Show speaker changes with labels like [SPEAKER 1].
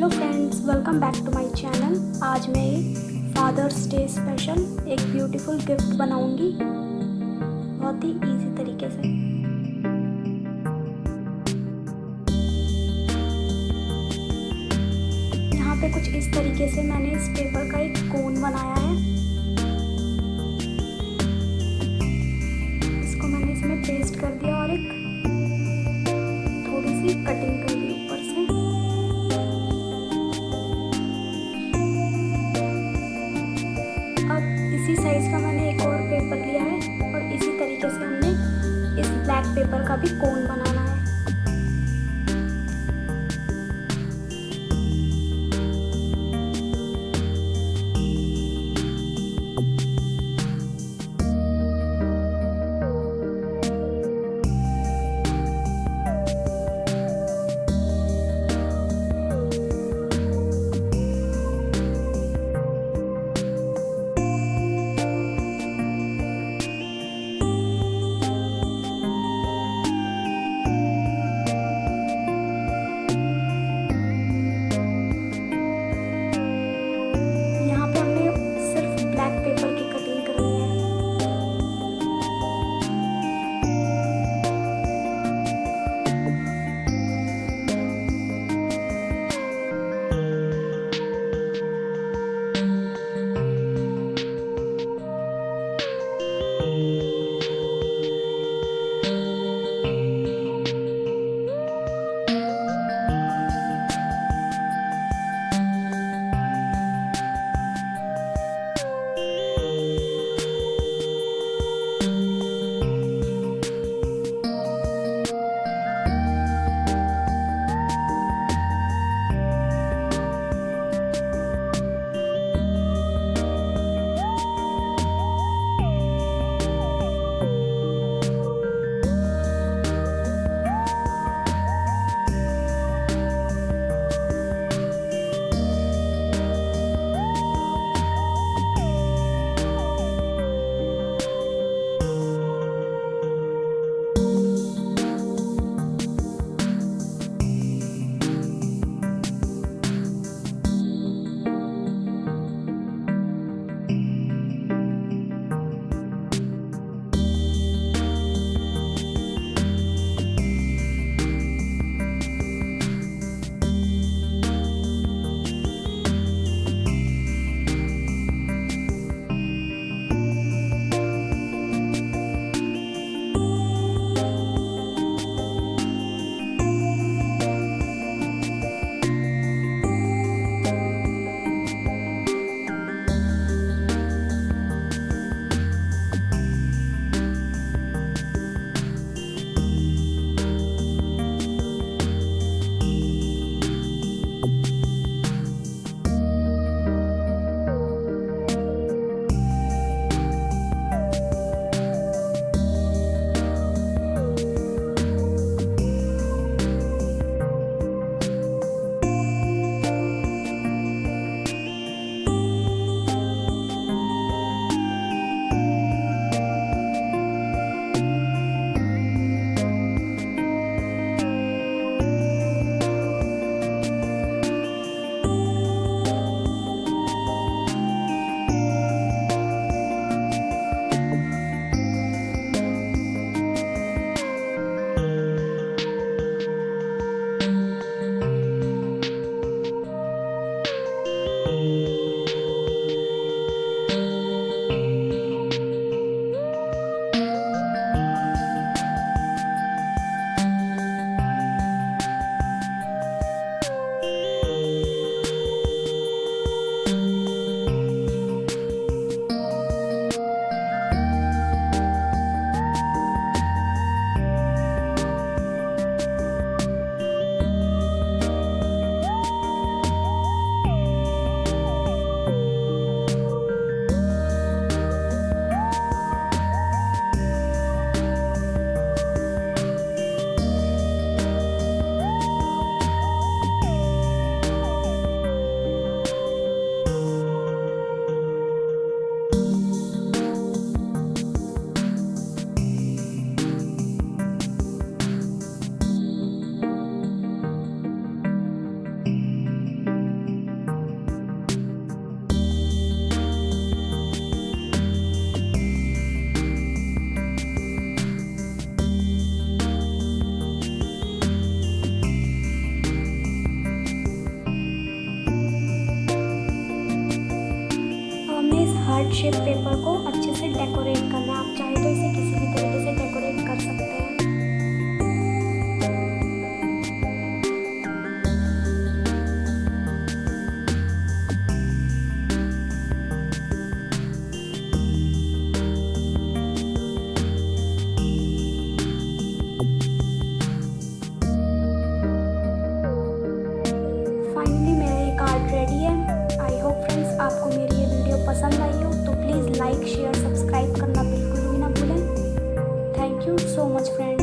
[SPEAKER 1] Hello friends, welcome back to my channel. आज मैं father's day special एक beautiful gift बनाऊंगी बहुत ही इजी तरीके से। यहाँ पे कुछ इस तरीके से मैंने इस पेपर का एक कोन बनाया है। इसको मैंने इसमें पेस्ट कर दिया और एक थोड़ी सी कटिंग कर दी ऊपर से। इसी साइज का मैंने एक और पेपर लिया है और इसी तरीके से हमने इस ब्लैक पेपर का भी कोन बनाना है। हार्ट शेप पेपर को अच्छे से डेकोरेट करना है। आप चाहे तो इसे किसी भी तरीके से डेकोरेट कर सकते हैं। फाइनली मेरा ये कार्ड रेडी है। आई होप फ्रेंड्स आपको मेरी ये वीडियो पसंद आई हो तो प्लीज़ लाइक शेयर सब्सक्राइब करना बिल्कुल भी ना भूलें। Thank you so much friends.